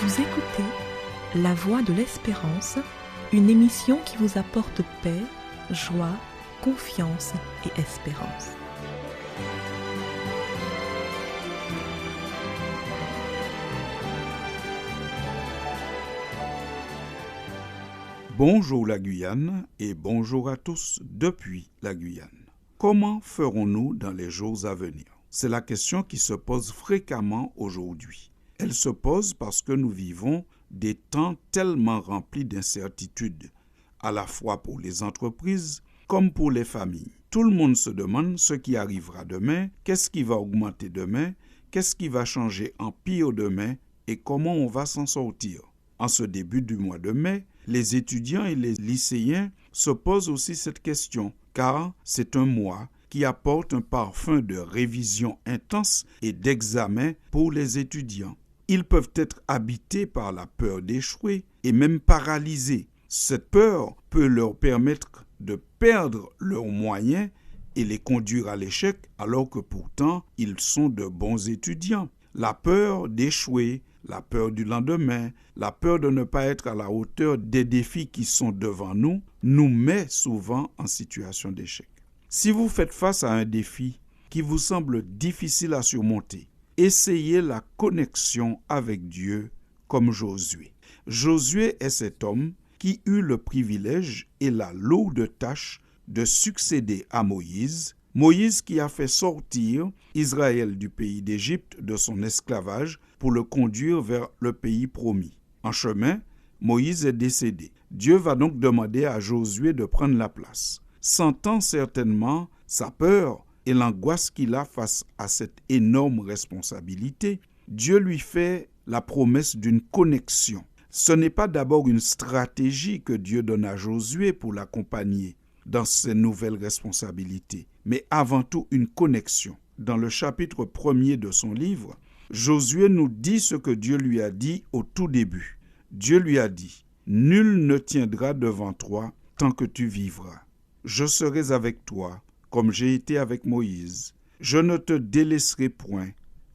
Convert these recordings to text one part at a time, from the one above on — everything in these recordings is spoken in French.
Vous écoutez La Voix de l'Espérance, une émission qui vous apporte paix, joie, confiance et espérance. Bonjour la Guyane et bonjour à tous depuis la Guyane. Comment ferons-nous dans les jours à venir? C'est la question qui se pose fréquemment aujourd'hui. Elle se pose parce que nous vivons des temps tellement remplis d'incertitudes, à la fois pour les entreprises comme pour les familles. Tout le monde se demande ce qui arrivera demain, qu'est-ce qui va augmenter demain, qu'est-ce qui va changer en pire demain et comment on va s'en sortir. En ce début du mois de mai, les étudiants et les lycéens se posent aussi cette question, car c'est un mois qui apporte un parfum de révision intense et d'examen pour les étudiants. Ils peuvent être habités par la peur d'échouer et même paralysés. Cette peur peut leur permettre de perdre leurs moyens et les conduire à l'échec, alors que pourtant ils sont de bons étudiants. La peur d'échouer, la peur du lendemain, la peur de ne pas être à la hauteur des défis qui sont devant nous, nous met souvent en situation d'échec. Si vous faites face à un défi qui vous semble difficile à surmonter, essayez la connexion avec Dieu comme Josué. Josué est cet homme qui eut le privilège et la lourde tâche de succéder à Moïse. Moïse qui a fait sortir Israël du pays d'Égypte de son esclavage pour le conduire vers le pays promis. En chemin, Moïse est décédé. Dieu va donc demander à Josué de prendre la place. Sentant certainement sa peur et l'angoisse qu'il a face à cette énorme responsabilité, Dieu lui fait la promesse d'une connexion. Ce n'est pas d'abord une stratégie que Dieu donne à Josué pour l'accompagner dans ses nouvelles responsabilités, mais avant tout une connexion. Dans le chapitre 1er de son livre, Josué nous dit ce que Dieu lui a dit au tout début. Dieu lui a dit « Nul ne tiendra devant toi tant que tu vivras. Je serai avec toi, comme j'ai été avec Moïse. Je ne te délaisserai point,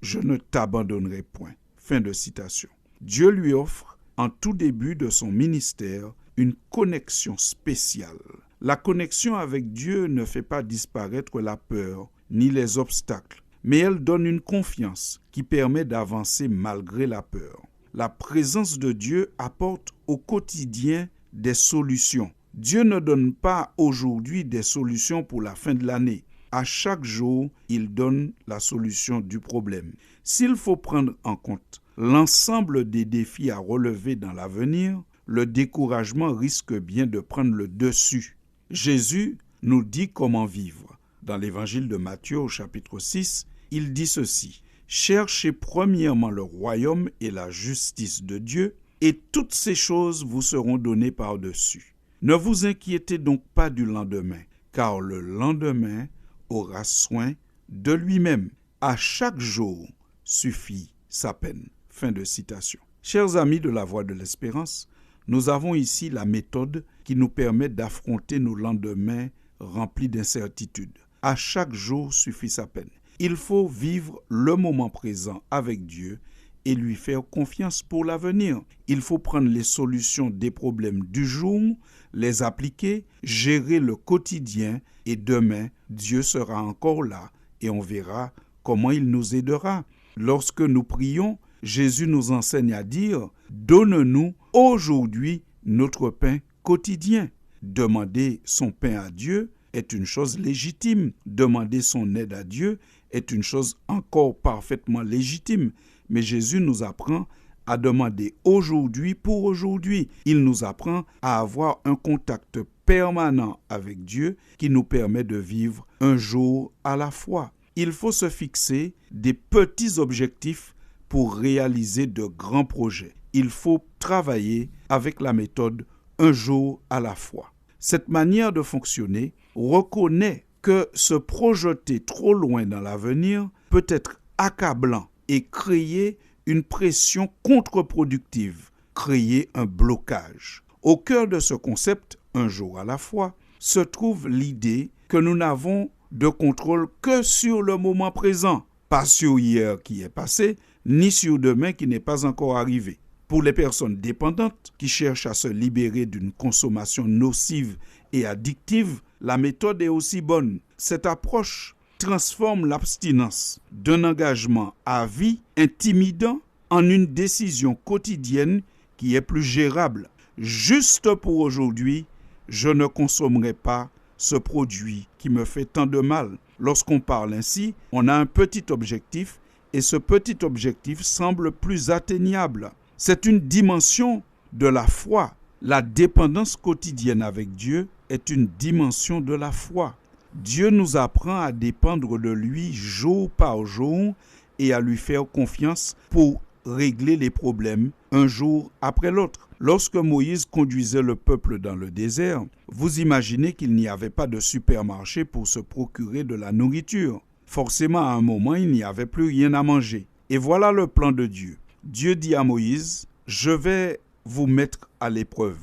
je ne t'abandonnerai point. » Fin de citation. Dieu lui offre, en tout début de son ministère, une connexion spéciale. La connexion avec Dieu ne fait pas disparaître la peur ni les obstacles, mais elle donne une confiance qui permet d'avancer malgré la peur. La présence de Dieu apporte au quotidien des solutions. Dieu ne donne pas aujourd'hui des solutions pour la fin de l'année. À chaque jour, il donne la solution du problème. S'il faut prendre en compte l'ensemble des défis à relever dans l'avenir, le découragement risque bien de prendre le dessus. Jésus nous dit comment vivre. Dans l'évangile de Matthieu au chapitre 6, il dit ceci: « Cherchez premièrement le royaume et la justice de Dieu, et toutes ces choses vous seront données par-dessus. Ne vous inquiétez donc pas du lendemain, car le lendemain aura soin de lui-même. À chaque jour suffit sa peine. » Fin de citation. Chers amis de la Voix de l'Espérance, nous avons ici la méthode qui nous permet d'affronter nos lendemains remplis d'incertitudes. À chaque jour suffit sa peine. Il faut vivre le moment présent avec Dieu et lui faire confiance pour l'avenir. Il faut prendre les solutions des problèmes du jour, les appliquer, gérer le quotidien et demain, Dieu sera encore là et on verra comment il nous aidera. Lorsque nous prions, Jésus nous enseigne à dire « Donne-nous aujourd'hui notre pain quotidien ». Demander son pain à Dieu est une chose légitime. Demander son aide à Dieu est une chose encore parfaitement légitime. Mais Jésus nous apprend à demander aujourd'hui pour aujourd'hui. Il nous apprend à avoir un contact permanent avec Dieu qui nous permet de vivre un jour à la fois. Il faut se fixer des petits objectifs pour réaliser de grands projets. Il faut travailler avec la méthode un jour à la fois. Cette manière de fonctionner reconnaît que se projeter trop loin dans l'avenir peut être accablant et créer une pression contre-productive, créer un blocage. Au cœur de ce concept, un jour à la fois, se trouve l'idée que nous n'avons de contrôle que sur le moment présent, pas sur hier qui est passé, ni sur demain qui n'est pas encore arrivé. Pour les personnes dépendantes qui cherchent à se libérer d'une consommation nocive et addictive, la méthode est aussi bonne. Cette approche transforme l'abstinence d'un engagement à vie intimidant en une décision quotidienne qui est plus gérable. Juste pour aujourd'hui, je ne consommerai pas ce produit qui me fait tant de mal. Lorsqu'on parle ainsi, on a un petit objectif et ce petit objectif semble plus atteignable. C'est une dimension de la foi. La dépendance quotidienne avec Dieu est une dimension de la foi. Dieu nous apprend à dépendre de lui jour par jour et à lui faire confiance pour régler les problèmes un jour après l'autre. Lorsque Moïse conduisait le peuple dans le désert, vous imaginez qu'il n'y avait pas de supermarché pour se procurer de la nourriture. Forcément, à un moment, il n'y avait plus rien à manger. Et voilà le plan de Dieu. Dieu dit à Moïse, « Je vais vous mettre à l'épreuve.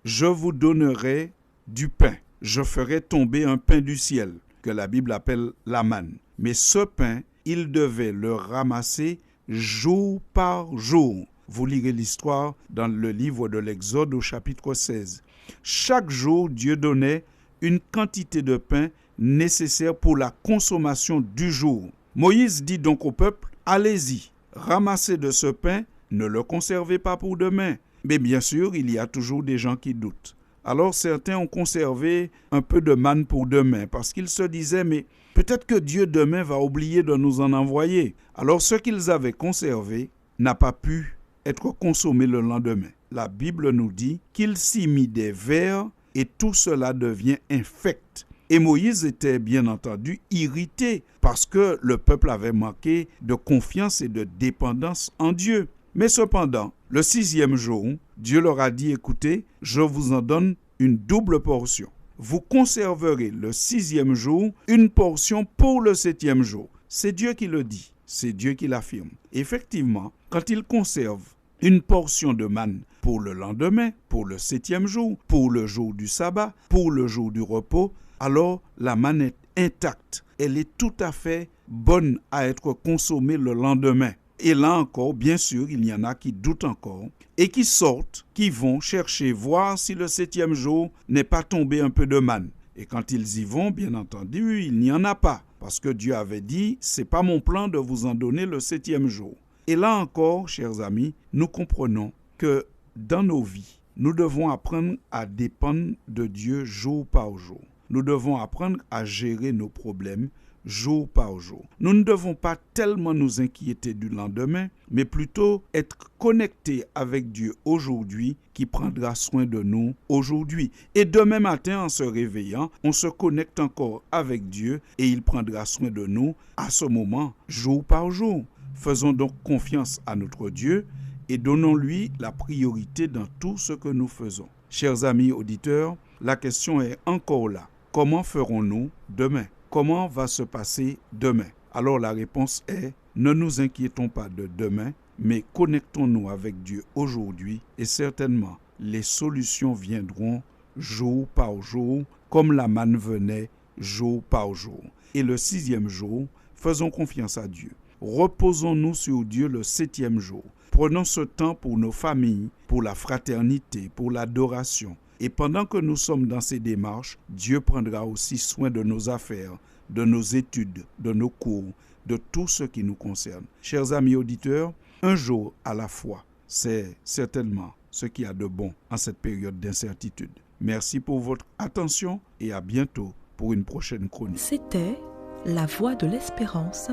Je vous donnerai du pain. Je ferai tomber un pain du ciel, que la Bible appelle la manne. Mais ce pain, il devait le ramasser jour par jour. » Vous lirez l'histoire dans le livre de l'Exode au chapitre 16. Chaque jour, Dieu donnait une quantité de pain nécessaire pour la consommation du jour. Moïse dit donc au peuple, « Allez-y, ramassez de ce pain, ne le conservez pas pour demain. » Mais bien sûr, il y a toujours des gens qui doutent. Alors certains ont conservé un peu de manne pour demain parce qu'ils se disaient, mais peut-être que Dieu demain va oublier de nous en envoyer. Alors ce qu'ils avaient conservé n'a pas pu être consommé le lendemain. La Bible nous dit qu'il s'y mit des vers et tout cela devient infect. Et Moïse était bien entendu irrité parce que le peuple avait manqué de confiance et de dépendance en Dieu. Mais cependant, le 6e jour, Dieu leur a dit, écoutez, je vous en donne une double portion. Vous conserverez le 6e jour une portion pour le 7e jour. C'est Dieu qui le dit, c'est Dieu qui l'affirme. Effectivement, quand il conserve une portion de manne pour le lendemain, pour le 7e jour, pour le jour du sabbat, pour le jour du repos, alors la manne est intacte. Elle est tout à fait bonne à être consommée le lendemain. Et là encore, bien sûr, il y en a qui doutent encore et qui sortent, qui vont chercher, voir si le 7e jour n'est pas tombé un peu de manne. Et quand ils y vont, bien entendu, il n'y en a pas. Parce que Dieu avait dit, c'est pas mon plan de vous en donner le 7e jour. Et là encore, chers amis, nous comprenons que dans nos vies, nous devons apprendre à dépendre de Dieu jour par jour. Nous devons apprendre à gérer nos problèmes jour par jour. Nous ne devons pas tellement nous inquiéter du lendemain, mais plutôt être connectés avec Dieu aujourd'hui qui prendra soin de nous aujourd'hui. Et demain matin, en se réveillant, on se connecte encore avec Dieu et il prendra soin de nous à ce moment, jour par jour. Faisons donc confiance à notre Dieu et donnons-lui la priorité dans tout ce que nous faisons. Chers amis auditeurs, la question est encore là. Comment ferons-nous demain? Comment va se passer demain? Alors la réponse est, ne nous inquiétons pas de demain, mais connectons-nous avec Dieu aujourd'hui et certainement les solutions viendront jour par jour, comme la manne venait jour par jour. Et le 6e jour, faisons confiance à Dieu. Reposons-nous sur Dieu le 7e jour. Prenons ce temps pour nos familles, pour la fraternité, pour l'adoration. Et pendant que nous sommes dans ces démarches, Dieu prendra aussi soin de nos affaires, de nos études, de nos cours, de tout ce qui nous concerne. Chers amis auditeurs, un jour à la fois, c'est certainement ce qu'il y a de bon en cette période d'incertitude. Merci pour votre attention et à bientôt pour une prochaine chronique. C'était La Voix de l'Espérance,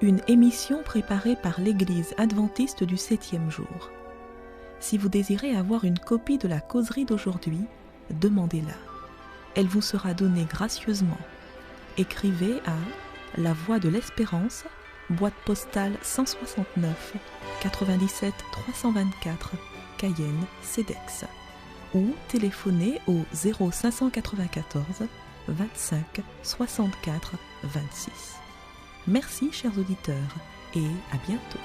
une émission préparée par l'Église adventiste du 7e jour. Si vous désirez avoir une copie de la causerie d'aujourd'hui, demandez-la. Elle vous sera donnée gracieusement. Écrivez à La Voix de l'Espérance, boîte postale 169 97 324, Cayenne, CEDEX, ou téléphonez au 0594 25 64 26. Merci chers auditeurs et à bientôt.